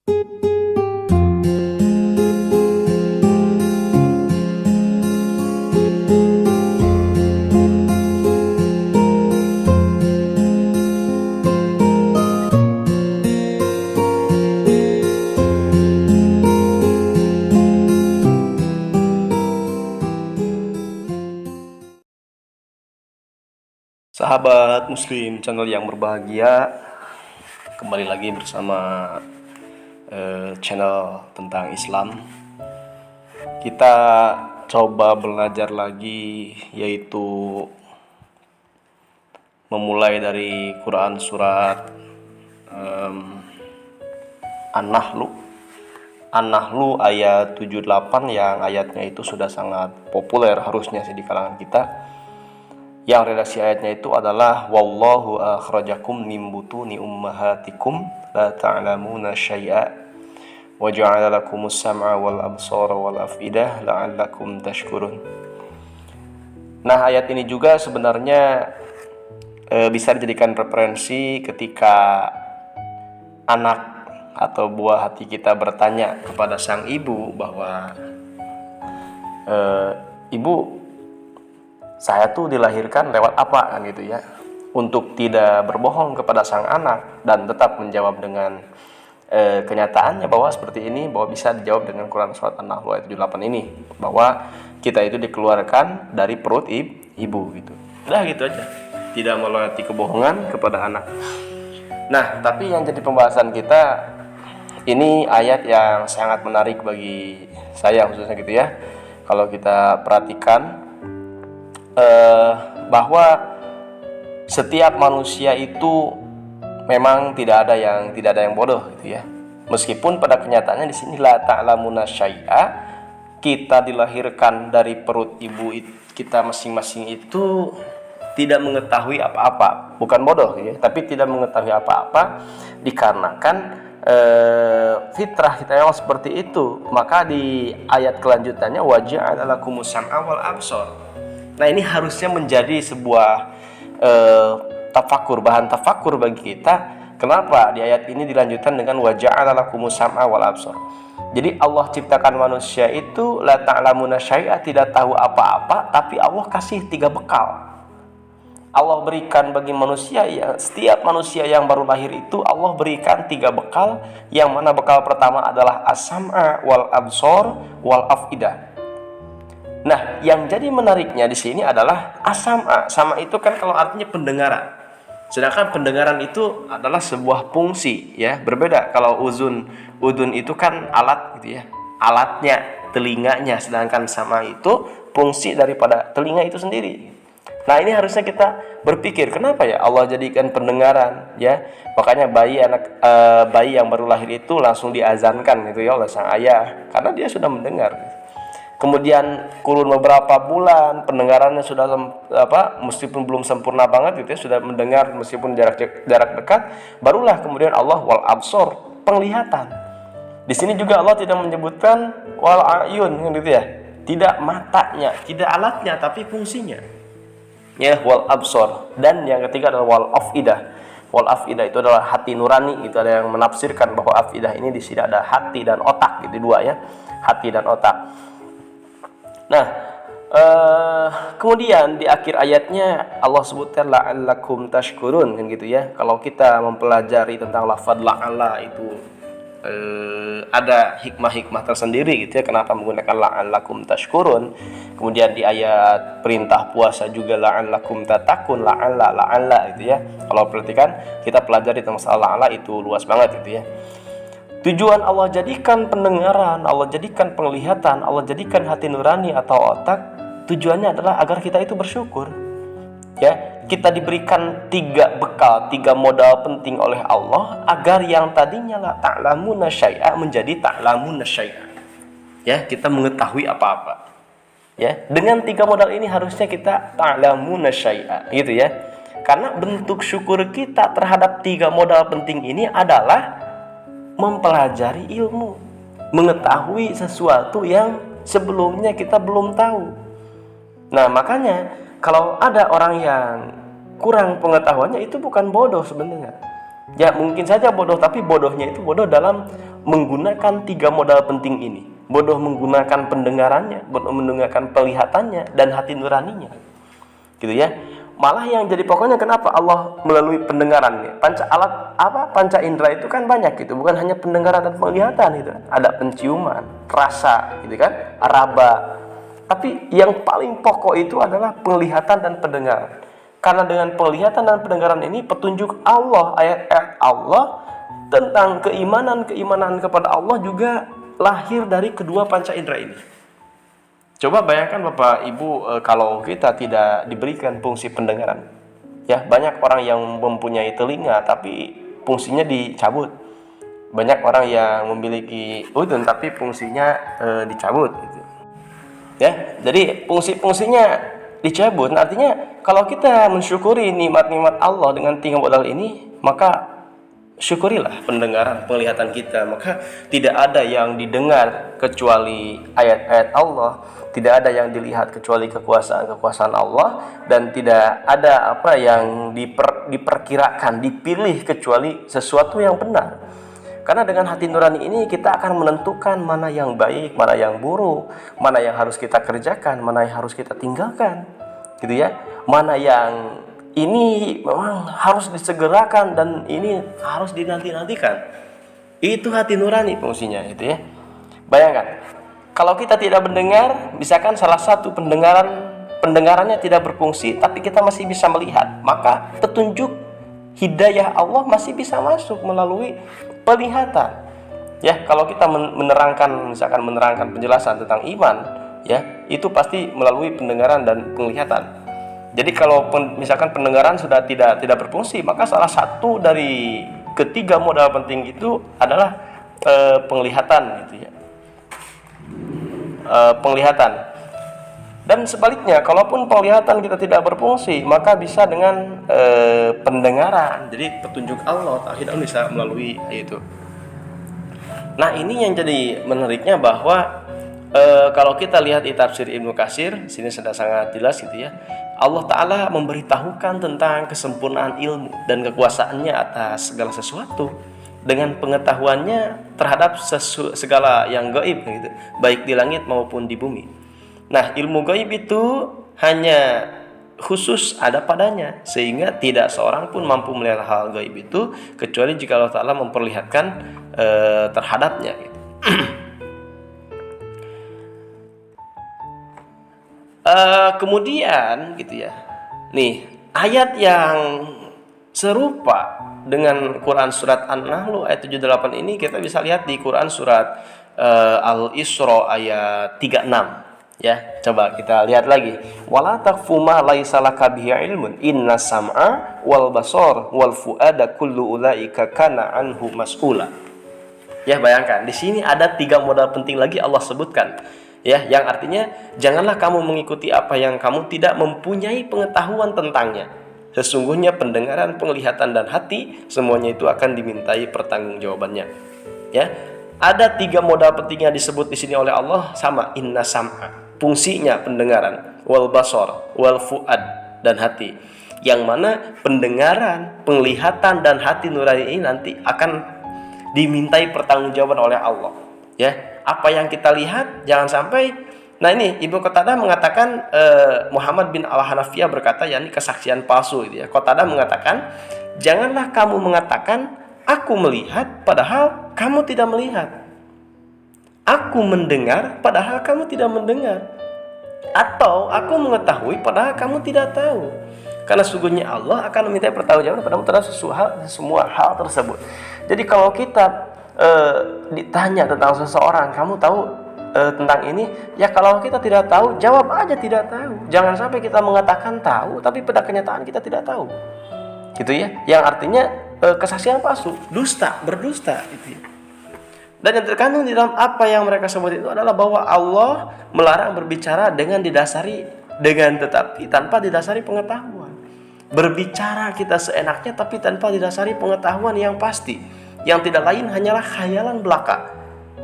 Sahabat Muslim channel yang berbahagia, kembali lagi bersama channel tentang Islam. Kita coba belajar lagi, yaitu memulai dari Quran surat An-Nahlu ayat 78, yang ayatnya itu sudah sangat populer harusnya sih di kalangan kita. Yang redaksi ayatnya itu adalah wallahu akhrajakum min butuni ummahatikum la ta'lamuna syai'a wa ja'ala lakumus sam'a wal absara wal afidah la'allakum tashkurun. Nah, ayat ini juga sebenarnya bisa dijadikan referensi ketika anak atau buah hati kita bertanya kepada sang ibu bahwa ibu, saya tuh dilahirkan lewat apa, kan gitu ya, untuk tidak berbohong kepada sang anak dan tetap menjawab dengan kenyataannya bahwa seperti ini, bahwa bisa dijawab dengan Quran surat An-Nahl ayat 78 ini, bahwa kita itu dikeluarkan dari perut ibu gitu. Udah gitu aja, tidak melewati kebohongan kepada anak. Nah, tapi yang jadi pembahasan kita ini ayat yang sangat menarik bagi saya khususnya gitu ya. Kalau kita perhatikan bahwa setiap manusia itu memang tidak ada yang bodoh gitu ya. Meskipun pada kenyataannya di sini la ta'lamuna syai'a, kita dilahirkan dari perut ibu kita masing-masing itu tidak mengetahui apa-apa, bukan bodoh ya, tapi tidak mengetahui apa-apa dikarenakan fitrah kita yang seperti itu. Maka di ayat kelanjutannya waja'ala lakumus sam'a wal absar. Nah, ini harusnya menjadi sebuah bahan tafakur bagi kita. Kenapa di ayat ini dilanjutkan dengan waja'ala lakumus sam'a wal absar? Jadi Allah ciptakan manusia itu la ta'lamuna syai'a, tidak tahu apa-apa, tapi Allah kasih 3 bekal. Allah berikan bagi manusia, ya, setiap manusia yang baru lahir itu Allah berikan 3 bekal, yang mana bekal pertama adalah as-sam'a wal absar wal afidah. Nah, yang jadi menariknya di sini adalah as-sam'a. Sama itu kan kalau artinya pendengaran. Sedangkan pendengaran itu adalah sebuah fungsi ya, berbeda. Kalau udun itu kan alat gitu ya. Alatnya, telinganya, sedangkan sama itu fungsi daripada telinga itu sendiri. Nah, ini harusnya kita berpikir, kenapa ya Allah jadikan pendengaran ya? Makanya bayi yang baru lahir itu langsung diazankan gitu ya oleh sang ayah, karena dia sudah mendengar. Kemudian kurun beberapa bulan pendengarannya sudah meskipun belum sempurna banget gitu ya, sudah mendengar meskipun jarak dekat, barulah kemudian Allah wal absor, penglihatan. Di sini juga Allah tidak menyebutkan wal ayun gitu ya. Tidak matanya, tidak alatnya, tapi fungsinya. Ya, wal absor. Dan yang ketiga adalah wal afidah. Wal afidah itu adalah hati nurani. Itu ada yang menafsirkan bahwa afidah ini di sini ada hati dan otak, gitu dua ya. Hati dan otak. Nah, kemudian di akhir ayatnya Allah sebutkan la'allakum tashkurun, kan gitu ya. Kalau kita mempelajari tentang lafaz la'alla itu ada hikmah-hikmah tersendiri gitu ya, kenapa menggunakan la'allakum tashkurun. Kemudian di ayat perintah puasa juga la'allakum tatakun, la'alla gitu ya. Kalau perhatikan, kita pelajari tentang masalah la'alla itu luas banget gitu ya. Tujuan Allah jadikan pendengaran, Allah jadikan penglihatan, Allah jadikan hati nurani atau otak, tujuannya adalah agar kita itu bersyukur. Ya, kita diberikan 3 bekal, 3 modal penting oleh Allah agar yang tadinya la ta'lamuna syai'a menjadi ta'lamuna syai'a. Ya, kita mengetahui apa-apa. Ya, dengan 3 modal ini harusnya kita ta'lamuna syai'a, gitu ya. Karena bentuk syukur kita terhadap 3 modal penting ini adalah mempelajari ilmu, mengetahui sesuatu yang sebelumnya kita belum tahu. Nah, makanya kalau ada orang yang kurang pengetahuannya, itu bukan bodoh sebenarnya. Ya, mungkin saja bodoh, tapi bodohnya itu bodoh dalam menggunakan 3 modal penting ini. Bodoh menggunakan pendengarannya, bodoh menggunakan penglihatannya, dan hati nuraninya. Gitu ya. Malah yang jadi pokoknya kenapa Allah melalui pendengaran nih. Panca indera itu kan banyak gitu, bukan hanya pendengaran dan penglihatan gitu. Ada penciuman, rasa gitu kan, raba. Tapi yang paling pokok itu adalah penglihatan dan pendengaran. Karena dengan penglihatan dan pendengaran ini petunjuk Allah, ayat-ayat Allah tentang keimanan kepada Allah juga lahir dari kedua panca indera ini. Coba bayangkan Bapak Ibu, kalau kita tidak diberikan fungsi pendengaran. Ya, banyak orang yang mempunyai telinga tapi fungsinya dicabut. Banyak orang yang memiliki udun tapi fungsinya dicabut gitu. Ya, jadi fungsi-fungsinya dicabut. Artinya kalau kita mensyukuri nikmat-nikmat Allah dengan 3 modal ini, maka syukurilah pendengaran, penglihatan kita. Maka tidak ada yang didengar kecuali ayat-ayat Allah, tidak ada yang dilihat kecuali kekuasaan Allah, dan tidak ada apa yang diperkirakan, dipilih kecuali sesuatu yang benar. Karena dengan hati nurani ini kita akan menentukan mana yang baik, mana yang buruk, mana yang harus kita kerjakan, mana yang harus kita tinggalkan, gitu ya. Mana yang ini memang harus disegerakan dan ini harus dinanti-nantikan. Itu hati nurani fungsinya, gitu ya. Bayangkan, kalau kita tidak mendengar, misalkan salah satu pendengarannya tidak berfungsi, tapi kita masih bisa melihat, maka petunjuk hidayah Allah masih bisa masuk melalui penglihatan. Ya, kalau kita menerangkan penjelasan tentang iman, ya, itu pasti melalui pendengaran dan penglihatan. Jadi kalau misalkan pendengaran sudah tidak berfungsi, maka salah satu dari ketiga modal penting itu adalah penglihatan, gitu ya. Penglihatan. Dan sebaliknya, kalaupun penglihatan kita tidak berfungsi, maka bisa dengan pendengaran. Jadi petunjuk Allah, tauhid Allah bisa melalui itu. Nah, ini yang jadi menariknya bahwa kalau kita lihat di tafsir Ibnu Katsir, sini sudah sangat jelas gitu ya. Allah Ta'ala memberitahukan tentang kesempurnaan ilmu dan kekuasaannya atas segala sesuatu dengan pengetahuannya terhadap segala yang gaib gitu, baik di langit maupun di bumi. Nah, ilmu gaib itu hanya khusus ada padanya, sehingga tidak seorang pun mampu melihat hal gaib itu kecuali jika Allah Ta'ala memperlihatkan terhadapnya gitu. Kemudian gitu ya, nih ayat yang serupa dengan Quran surat An-Nahl ayat 78 ini kita bisa lihat di Quran surat Al-Isra ayat 36 ya. Coba kita lihat lagi, wala taqfu ma laisa laka bihi ilmun inna sam'a wal basar wal fuada kullu ulaika kana anhu mas'ula. Ya, bayangkan di sini ada 3 modal penting lagi Allah sebutkan. Ya, yang artinya janganlah kamu mengikuti apa yang kamu tidak mempunyai pengetahuan tentangnya. Sesungguhnya pendengaran, penglihatan dan hati semuanya itu akan dimintai pertanggungjawabannya. Ya, ada 3 modal penting yang disebut di sini oleh Allah sama, inna sam'a, fungsinya pendengaran, wal basar, wal fuad dan hati. Yang mana pendengaran, penglihatan dan hati nurani ini nanti akan dimintai pertanggungjawaban oleh Allah. Ya. Apa yang kita lihat jangan sampai. Nah, ini Ibnu Qatadah mengatakan Muhammad bin Al-Hanafiyah berkata, yakni kesaksian palsu gitu ya. Qatadah mengatakan, janganlah kamu mengatakan aku melihat padahal kamu tidak melihat. Aku mendengar padahal kamu tidak mendengar. Atau aku mengetahui padahal kamu tidak tahu. Karena sungguhnya Allah akan meminta pertanggungjawaban padamu terhadap semua hal tersebut. Jadi kalau kita ditanya tentang seseorang, kamu tahu tentang ini? Ya, kalau kita tidak tahu, jawab aja tidak tahu. Jangan sampai kita mengatakan tahu, tapi pada kenyataan kita tidak tahu. Gitu ya. Yang artinya kesaksian palsu, dusta, berdusta gitu ya. Dan yang terkandung di dalam apa yang mereka sebut itu adalah bahwa Allah melarang berbicara dengan tanpa didasari pengetahuan. Berbicara kita seenaknya tapi tanpa didasari pengetahuan yang pasti. Yang tidak lain hanyalah khayalan belaka.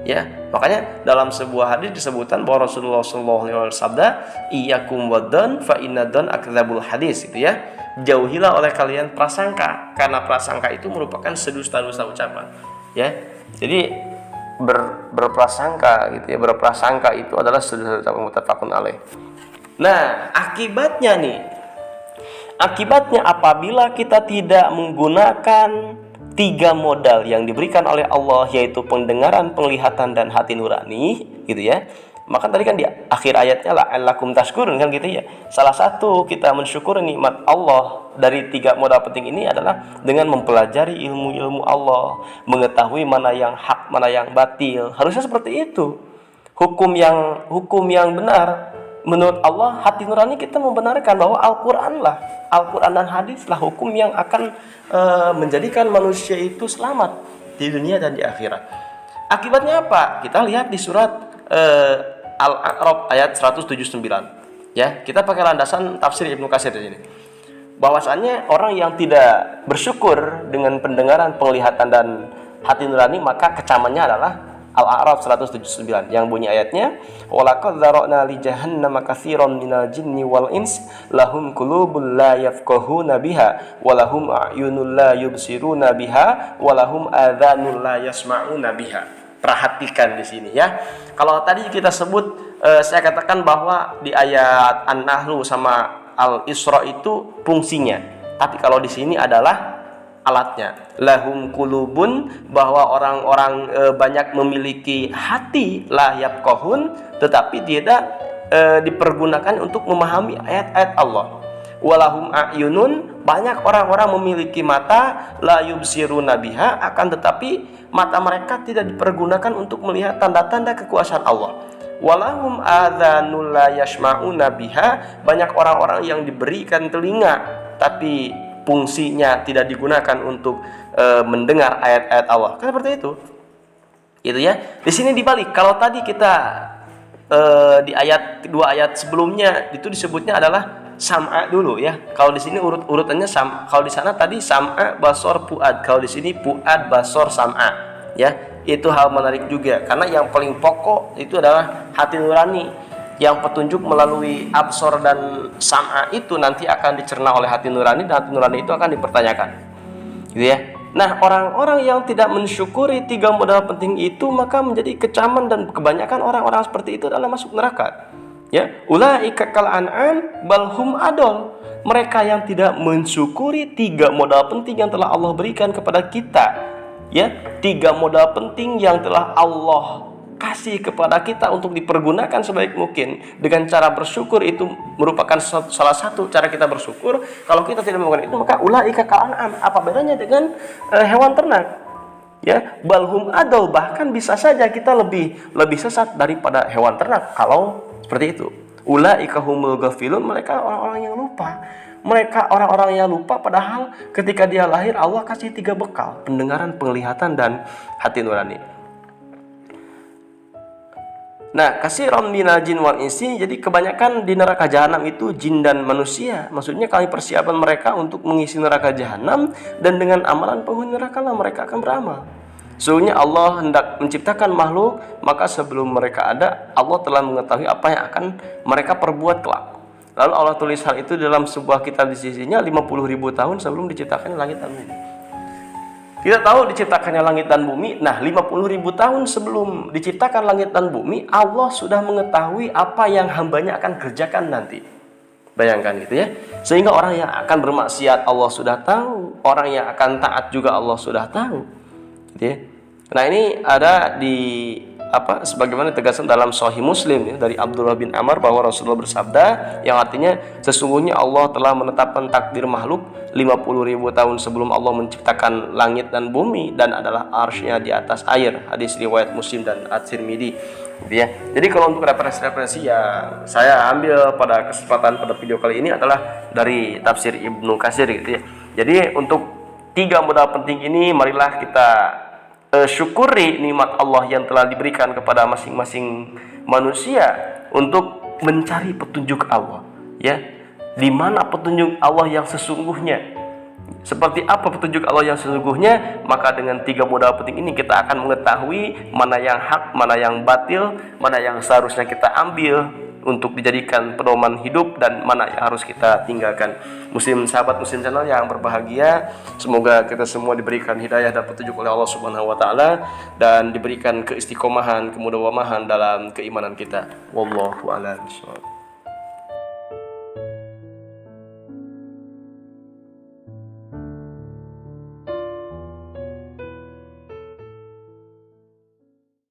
Ya, makanya dalam sebuah hadis disebutkan bahwa Rasulullah SAW sabda, iyyakum wadhan fa inna dhan akdzabul hadis, itu ya. Jauhilah oleh kalian prasangka, karena prasangka itu merupakan sedusta-dusta ucapan. Ya. Jadi berprasangka gitu ya. Berprasangka itu adalah sudah muttafaqun alaih. Nah, akibatnya apabila kita tidak menggunakan 3 modal yang diberikan oleh Allah, yaitu pendengaran, penglihatan, dan hati nurani, gitu ya. Maka tadi kan di akhir ayatnya la'allakum tashkurun kan gitu ya. Salah satu kita mensyukuri nikmat Allah dari 3 modal penting ini adalah dengan mempelajari ilmu-ilmu Allah, mengetahui mana yang hak, mana yang batil. Harusnya seperti itu. Hukum yang benar menurut Allah, hati nurani kita membenarkan bahwa Al-Quran dan hadis lah hukum yang akan menjadikan manusia itu selamat di dunia dan di akhirat. Akibatnya apa? Kita lihat di surat Al-A'raf ayat 179. Ya, kita pakai landasan tafsir Ibnu Katsir di sini. Bahwasannya orang yang tidak bersyukur dengan pendengaran, penglihatan, dan hati nurani, maka kecamannya adalah Al-A'raf 179 yang bunyi ayatnya, walaqad dzara'na li jahannama katsiran minal jinni wal ins lahum qulubun la yafqahuna biha wa lahum a'yunun la yubsiruna biha wa lahum adhanun la yasma'una biha. Perhatikan di sini ya. Kalau tadi kita sebut saya katakan bahwa di ayat An-Nahl sama Al-Isra itu fungsinya. Tapi kalau di sini adalah alatnya. Lahum qulubun, bahwa orang-orang banyak memiliki hati, la yafqahun, tetapi tidak dipergunakan untuk memahami ayat-ayat Allah. Walahum a'yunun, banyak orang-orang memiliki mata, la yubsiruna biha, akan tetapi mata mereka tidak dipergunakan untuk melihat tanda-tanda kekuasaan Allah. Walahum adzanul la yasma'una biha, banyak orang-orang yang diberikan telinga tapi fungsinya tidak digunakan untuk mendengar ayat-ayat Allah. Kan seperti itu. Gitu ya. Di sini dibalik. Kalau tadi kita di ayat 2 ayat sebelumnya itu disebutnya adalah sam'a dulu ya. Kalau di sini urutannya kalau di sana tadi sam'a, basor, fuad. Kalau di sini fuad, basor, sam'a. Ya, itu hal menarik juga karena yang paling pokok itu adalah hati nurani. Yang petunjuk melalui absor dan sam'a itu nanti akan dicerna oleh hati nurani, dan hati nurani itu akan dipertanyakan. Gitu ya. Nah, orang-orang yang tidak mensyukuri 3 modal penting itu maka menjadi kecaman, dan kebanyakan orang-orang seperti itu adalah masuk neraka. Ya, ulaika kal an'am bal hum adol. Mereka yang tidak mensyukuri 3 modal penting yang telah Allah berikan kepada kita. Ya, 3 modal penting yang telah Allah kasih kepada kita untuk dipergunakan sebaik mungkin. Dengan cara bersyukur itu merupakan salah satu cara kita bersyukur. Kalau kita tidak melakukan itu, maka ulaika kal an'am. Apa bedanya dengan hewan ternak? Ya, balhum adol, bahkan bisa saja kita lebih sesat daripada hewan ternak kalau seperti itu. Ulaika humul ghafilun, mereka orang-orang yang lupa. Mereka orang-orang yang lupa, padahal ketika dia lahir Allah kasih 3 bekal, pendengaran, penglihatan, dan hati nurani. Nah, kasiran minal jin wal insi, jadi kebanyakan di neraka jahanam itu jin dan manusia. Maksudnya kami persiapan mereka untuk mengisi neraka jahanam, dan dengan amalan penghuni neraka lah mereka akan beramal. Sesungguhnya Allah hendak menciptakan makhluk, maka sebelum mereka ada, Allah telah mengetahui apa yang akan mereka perbuat kelak. Lalu Allah tulis hal itu dalam sebuah kitab di sisinya 50.000 tahun sebelum diciptakannya langit dan bumi. Kita tahu diciptakannya langit dan bumi. Nah, 50.000 tahun sebelum diciptakan langit dan bumi, Allah sudah mengetahui apa yang hambanya akan kerjakan nanti. Bayangkan gitu ya. Sehingga orang yang akan bermaksiat Allah sudah tahu, orang yang akan taat juga Allah sudah tahu. Gitu ya. Nah, ini ada di sebagaimana tegaskan dalam Sahih Muslim ya, dari Abdullah bin Amr bahwa Rasulullah bersabda yang artinya sesungguhnya Allah telah menetapkan takdir makhluk 50.000 tahun sebelum Allah menciptakan langit dan bumi, dan adalah arsy-Nya di atas air. Hadis riwayat Muslim dan At-Tirmidzi. Gitu ya. Jadi kalau untuk referensi-referensi yang saya ambil pada video kali ini adalah dari tafsir Ibnu Katsir gitu ya. Jadi untuk 3 modal penting ini marilah kita syukuri nikmat Allah yang telah diberikan kepada masing-masing manusia untuk mencari petunjuk Allah ya. Di mana petunjuk Allah yang sesungguhnya? Seperti apa petunjuk Allah yang sesungguhnya? Maka dengan 3 modal penting ini kita akan mengetahui mana yang hak, mana yang batil, mana yang seharusnya kita ambil, untuk dijadikan pedoman hidup dan mana yang harus kita tinggalkan. Sahabat Muslim Channel yang berbahagia, semoga kita semua diberikan hidayah dan petunjuk oleh Allah Subhanahu wa taala dan diberikan keistiqomahan, kemudawaman dalam keimanan kita. Wallahu a'lam bishawab.